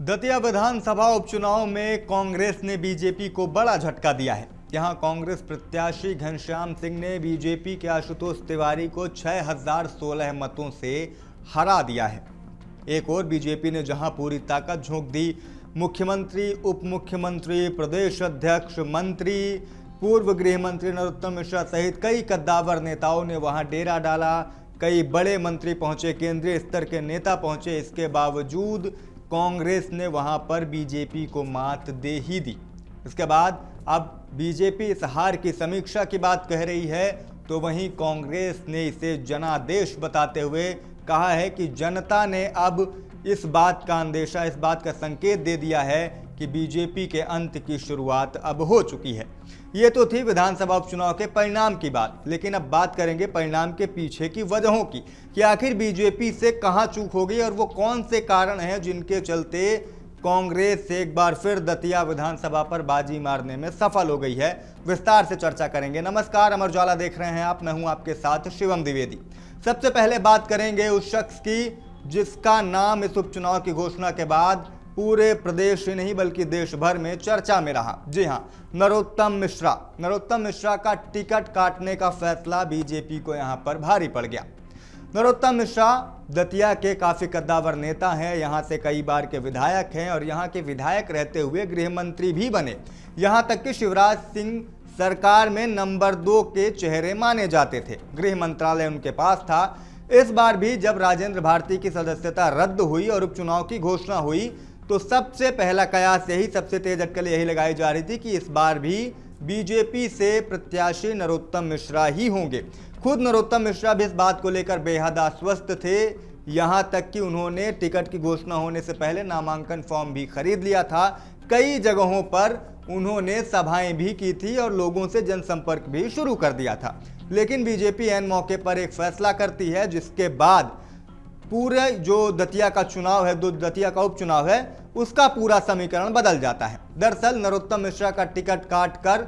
दतिया विधानसभा उपचुनाव में कांग्रेस ने बीजेपी को बड़ा झटका दिया है। यहां कांग्रेस प्रत्याशी घनश्याम सिंह ने बीजेपी के आशुतोष तिवारी को 6016 मतों से हरा दिया है। एक और बीजेपी ने जहां पूरी ताकत झोंक दी, मुख्यमंत्री, उप मुख्यमंत्री, प्रदेश अध्यक्ष, मंत्री, पूर्व गृह मंत्री नरोत्तम मिश्रा सहित कई कद्दावर नेताओं ने वहां डेरा डाला। कई बड़े मंत्री पहुंचे, केंद्रीय स्तर के नेता पहुंचे। इसके बावजूद कांग्रेस ने वहां पर बीजेपी को मात दे ही दी। इसके बाद अब बीजेपी इस हार की समीक्षा की बात कह रही है, तो वहीं कांग्रेस ने इसे जनादेश बताते हुए कहा है कि जनता ने अब इस बात का अंदेशा, इस बात का संकेत दे दिया है कि बीजेपी के अंत की शुरुआत अब हो चुकी है। ये तो थी विधानसभा उपचुनाव के परिणाम की बात, लेकिन अब बात करेंगे परिणाम के पीछे की वजहों की कि आखिर बीजेपी से कहां चूक हो गई और वो कौन से कारण हैं जिनके चलते कांग्रेस एक बार फिर दतिया विधानसभा पर बाजी मारने में सफल हो गई है। विस्तार से चर्चा करेंगे। नमस्कार, अमर उजाला देख रहे हैं आप, मैं हूं आपके साथ शिवम द्विवेदी। सबसे पहले बात करेंगे उस शख्स की जिसका नाम इस उपचुनाव की घोषणा के बाद पूरे प्रदेश ही नहीं बल्कि देश भर में चर्चा में रहा। जी हां, नरोत्तम मिश्रा। नरोत्तम मिश्रा का टिकट काटने का फैसला बीजेपी को यहां पर भारी पड़ गया। नरोत्तम मिश्रा दतिया के काफी कद्दावर नेता हैं, यहां से कई बार के विधायक हैं और यहां के विधायक रहते हुए गृह मंत्री भी बने। यहां तक कि शिवराज सिंह सरकार में नंबर 2 के चेहरे माने जाते थे, गृह मंत्रालय उनके पास था। इस बार भी जब राजेंद्र भारती की सदस्यता रद्द हुई और उपचुनाव की घोषणा हुई, तो सबसे पहला कयास यही, सबसे तेज अटकल यही लगाई जा रही थी कि इस बार भी बीजेपी से प्रत्याशी नरोत्तम मिश्रा ही होंगे। खुद नरोत्तम मिश्रा भी इस बात को लेकर बेहद आश्वस्त थे, यहां तक कि उन्होंने टिकट की घोषणा होने से पहले नामांकन फॉर्म भी खरीद लिया था। कई जगहों पर उन्होंने सभाएं भी की थी और लोगों से जनसंपर्क भी शुरू कर दिया था। लेकिन बीजेपी ऐन मौके पर एक फैसला करती है जिसके बाद पूरे जो दतिया का चुनाव है, दतिया का उपचुनाव है, उसका पूरा समीकरण बदल जाता है। दरअसल नरोत्तम मिश्रा का टिकट काटकर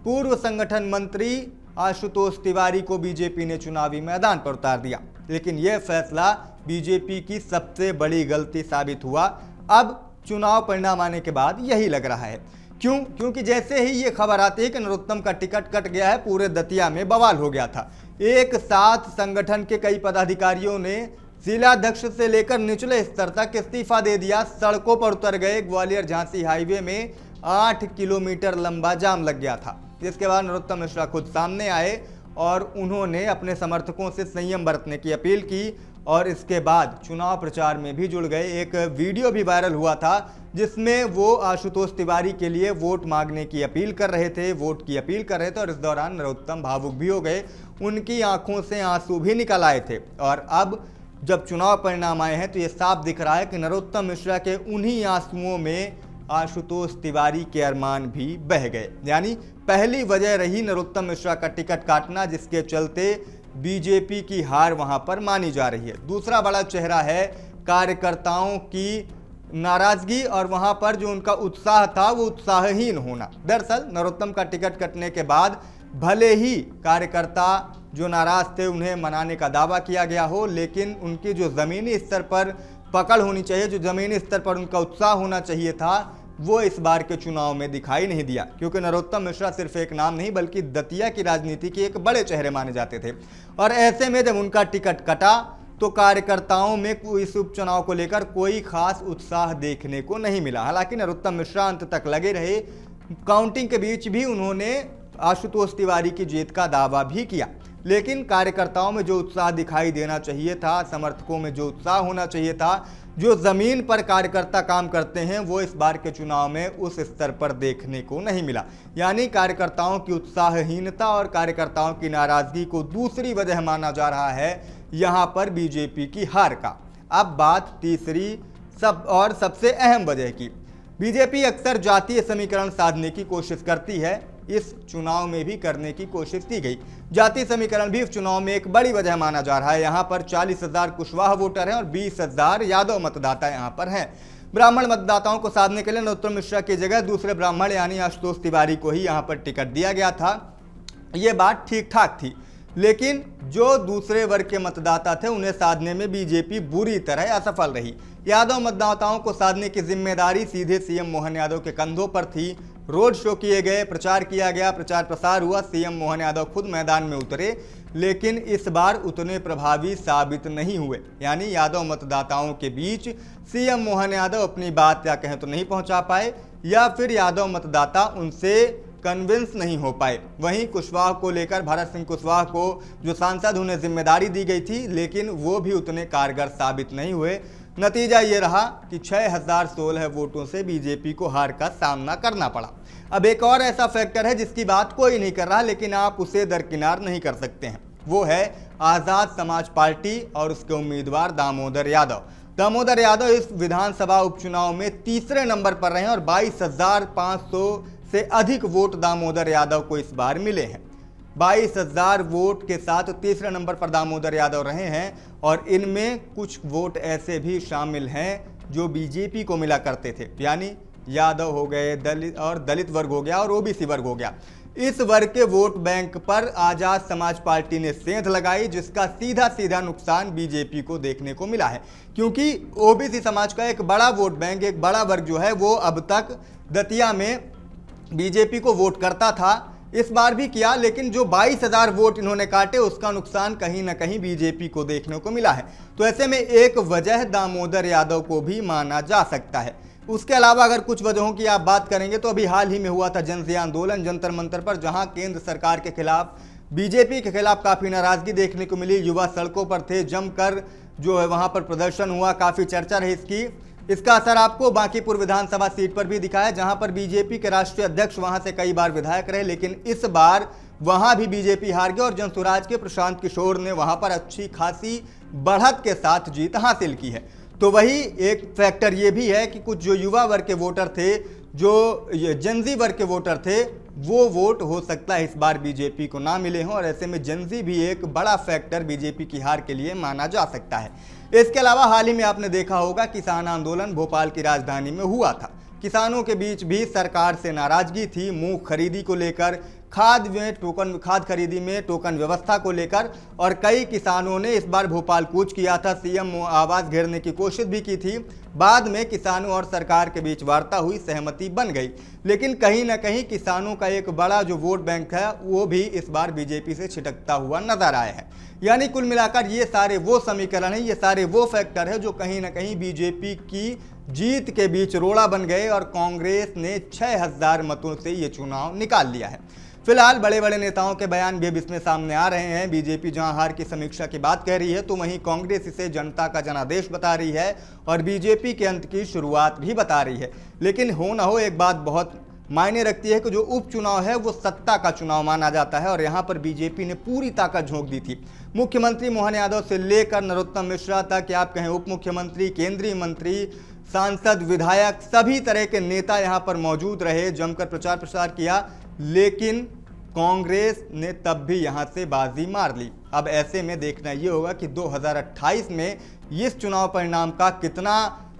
पूर्व संगठन मंत्री आशुतोष तिवारी को बीजेपी ने चुनावी मैदान पर उतार दिया। लेकिन यह फैसला बीजेपी की सबसे बड़ी गलती साबित हुआ। अब चुनाव परिणाम आने के बाद यही लग रहा है। क्योंकि जैसे ही ये खबर आती है कि नरोत्तम का टिकट कट गया है, पूरे दतिया में बवाल हो गया था। एक साथ संगठन के कई पदाधिकारियों ने जिलाध्यक्ष से लेकर निचले स्तर तक इस्तीफा दे दिया, सड़कों पर उतर गए। ग्वालियर झांसी हाईवे में 8 किलोमीटर लंबा जाम लग गया था। जिसके बाद नरोत्तम मिश्रा खुद सामने आए और उन्होंने अपने समर्थकों से संयम बरतने की अपील की और इसके बाद चुनाव प्रचार में भी जुड़ गए। एक वीडियो भी वायरल हुआ था जिसमें वो आशुतोष तिवारी के लिए वोट मांगने की अपील कर रहे थे, वोट की अपील कर रहे थे और इस दौरान नरोत्तम भावुक भी हो गए, उनकी आंखों से आंसू भी निकल आए थे। और अब जब चुनाव परिणाम आए हैं तो ये साफ दिख रहा है कि नरोत्तम मिश्रा के उन्हीं आंसुओं में आशुतोष तिवारी के अरमान भी बह गए। यानी पहली वजह रही नरोत्तम मिश्रा का टिकट काटना, जिसके चलते बीजेपी की हार वहां पर मानी जा रही है। दूसरा बड़ा चेहरा है कार्यकर्ताओं की नाराजगी और वहां पर जो उनका उत्साह था वो उत्साहहीन होना। दरअसल नरोत्तम का टिकट कटने के बाद भले ही कार्यकर्ता जो नाराज थे उन्हें मनाने का दावा किया गया हो, लेकिन उनकी जो जमीनी स्तर पर पकड़ होनी चाहिए, जो जमीनी स्तर पर उनका उत्साह होना चाहिए था, वो इस बार के चुनाव में दिखाई नहीं दिया। क्योंकि नरोत्तम मिश्रा सिर्फ एक नाम नहीं बल्कि दतिया की राजनीति के एक बड़े चेहरे माने जाते थे। और ऐसे में जब उनका टिकट कटा तो कार्यकर्ताओं में इस उपचुनाव को लेकर कोई खास उत्साह देखने को नहीं मिला। हालांकि नरोत्तम मिश्रा अंत तक लगे रहे, काउंटिंग के बीच भी उन्होंने आशुतोष तिवारी की जीत का दावा भी किया। लेकिन कार्यकर्ताओं में जो उत्साह दिखाई देना चाहिए था, समर्थकों में जो उत्साह होना चाहिए था, जो जमीन पर कार्यकर्ता काम करते हैं, वो इस बार के चुनाव में उस स्तर पर देखने को नहीं मिला। यानी कार्यकर्ताओं की उत्साहहीनता और कार्यकर्ताओं की नाराजगी को दूसरी वजह माना जा रहा है यहां पर बीजेपी की हार का। अब बात तीसरी सबसे अहम वजह की। बीजेपी अक्सर जातीय समीकरण साधने की कोशिश करती है, इस चुनाव में भी करने की कोशिश की गई। जातीय समीकरण भी इस चुनाव में एक बड़ी वजह माना जा रहा है। यहां पर 40,000 कुशवाहा वोटर हैं और 20,000 यादव मतदाता यहां पर हैं। ब्राह्मण मतदाताओं को साधने के लिए नरोत्तम मिश्रा की जगह दूसरे ब्राह्मण यानी आशुतोष तिवारी को ही यहां पर टिकट दिया गया था। ये बात ठीक ठाक थी, लेकिन जो दूसरे वर्ग के मतदाता थे उन्हें साधने में बीजेपी बुरी तरह असफल रही। यादव मतदाताओं को साधने की जिम्मेदारी सीधे सीएम मोहन यादव के कंधों पर थी। रोड शो किए गए, प्रचार किया गया, प्रचार प्रसार हुआ, सीएम मोहन यादव खुद मैदान में उतरे, लेकिन इस बार उतने प्रभावी साबित नहीं हुए। यानी यादव मतदाताओं के बीच सीएम मोहन यादव अपनी बात या कहें तो नहीं पहुंचा पाए, या फिर यादव मतदाता उनसे कन्विंस नहीं हो पाए। वहीं कुशवाहा को लेकर भारत सिंह कुशवाहा को जो सांसद उन्हें जिम्मेदारी दी गई थी, लेकिन वो भी उतने कारगर साबित नहीं हुए। नतीजा ये रहा कि 6016 वोटों से बीजेपी को हार का सामना करना पड़ा। अब एक और ऐसा फैक्टर है जिसकी बात कोई नहीं कर रहा, लेकिन आप उसे दरकिनार नहीं कर सकते हैं। वो है आज़ाद समाज पार्टी और उसके उम्मीदवार दामोदर यादव। दामोदर यादव इस विधानसभा उपचुनाव में तीसरे नंबर पर रहे हैं और 22,500 से अधिक वोट दामोदर यादव को इस बार मिले हैं। 22,000 वोट के साथ तीसरे नंबर पर दामोदर यादव रहे हैं, और इनमें कुछ वोट ऐसे भी शामिल हैं जो बीजेपी को मिला करते थे। यानी यादव हो गए, दलित वर्ग हो गया और ओबीसी वर्ग हो गया। इस वर्ग के वोट बैंक पर आज़ाद समाज पार्टी ने सेंध लगाई, जिसका सीधा सीधा नुकसान बीजेपी को देखने को मिला है, क्योंकि ओबीसी समाज का एक बड़ा वोट बैंक, एक बड़ा वर्ग जो है वो अब तक दतिया में बीजेपी को वोट करता था, इस बार भी किया, लेकिन जो 22,000 वोट इन्होंने काटे उसका नुकसान कहीं ना कहीं बीजेपी को देखने को मिला है। तो ऐसे में एक वजह दामोदर यादव को भी माना जा सकता है। उसके अलावा अगर कुछ वजहों की आप बात करेंगे तो अभी हाल ही में हुआ था जनता आंदोलन जंतर मंतर पर, जहां केंद्र सरकार के खिलाफ, बीजेपी के खिलाफ काफ़ी नाराजगी देखने को मिली। युवा सड़कों पर थे, जमकर जो है वहां पर प्रदर्शन हुआ, काफ़ी चर्चा रही इसकी। इसका असर आपको बांकीपुर विधानसभा सीट पर भी दिखा है, जहां पर बीजेपी के राष्ट्रीय अध्यक्ष वहां से कई बार विधायक रहे, लेकिन इस बार वहां भी बीजेपी हार गई और जनसुराज के प्रशांत किशोर ने वहां पर अच्छी खासी बढ़त के साथ जीत हासिल की है। तो वही एक फैक्टर ये भी है कि कुछ जो युवा वर्ग के वोटर थे, जो जनजी वर्ग के वोटर थे, वो वोट हो सकता है इस बार बीजेपी को ना मिले हों, और ऐसे में जनजी भी एक बड़ा फैक्टर बीजेपी की हार के लिए माना जा सकता है। इसके अलावा हाल ही में आपने देखा होगा किसान आंदोलन भोपाल की राजधानी में हुआ था। किसानों के बीच भी सरकार से नाराजगी थी, मूंग खरीदी को लेकर, खाद खरीदी में टोकन व्यवस्था को लेकर, और कई किसानों ने इस बार भोपाल कूच किया था, सीएम आवास घेरने की कोशिश भी की थी। बाद में किसानों और सरकार के बीच वार्ता हुई, सहमति बन गई, लेकिन कहीं ना कहीं किसानों का एक बड़ा जो वोट बैंक है वो भी इस बार बीजेपी से छिटकता हुआ नजर आया है। यानी कुल मिलाकर ये सारे वो समीकरण हैं, ये सारे वो फैक्टर है जो कहीं ना कहीं बीजेपी की जीत के बीच रोड़ा बन गए, और कांग्रेस ने 6000 मतों से ये चुनाव निकाल लिया है। फिलहाल बड़े बड़े नेताओं के बयान भी अब इसमें सामने आ रहे हैं। बीजेपी जहां हार की समीक्षा की बात कह रही है, तो वहीं कांग्रेस इसे जनता का जनादेश बता रही है और बीजेपी के अंत की शुरुआत भी बता रही है। लेकिन हो ना हो, एक बात बहुत मायने रखती है कि जो उपचुनाव है वो सत्ता का चुनाव माना जाता है, और यहाँ पर बीजेपी ने पूरी ताकत झोंक दी थी। मुख्यमंत्री मोहन यादव से लेकर नरोत्तम मिश्रा तक, या आप कहें उप मुख्यमंत्री, केंद्रीय मंत्री, सांसद, विधायक, सभी तरह के नेता यहाँ पर मौजूद रहे, जमकर प्रचार प्रसार किया, लेकिन कांग्रेस ने तब भी यहां से बाजी मार ली। अब ऐसे में देखना ये होगा कि 2028 में इस चुनाव परिणाम का कितना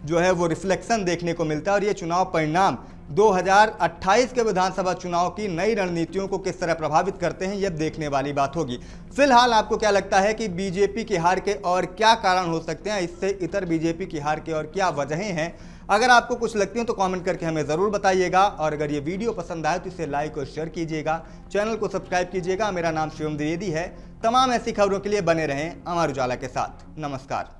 जो है वो रिफ्लेक्शन देखने को मिलता है, और ये चुनाव परिणाम 2028 के विधानसभा चुनाव की नई रणनीतियों को किस तरह प्रभावित करते हैं, यह देखने वाली बात होगी। फिलहाल आपको क्या लगता है कि बीजेपी की हार के और क्या कारण हो सकते हैं, इससे इतर बीजेपी की हार के और क्या वजहें हैं? अगर आपको कुछ लगती हैं तो कमेंट करके हमें ज़रूर बताइएगा, और अगर ये वीडियो पसंद आए तो इसे लाइक और शेयर कीजिएगा, चैनल को सब्सक्राइब कीजिएगा। मेरा नाम शिवम द्विवेदी है। तमाम ऐसी खबरों के लिए बने रहें अमर उजाला के साथ। नमस्कार।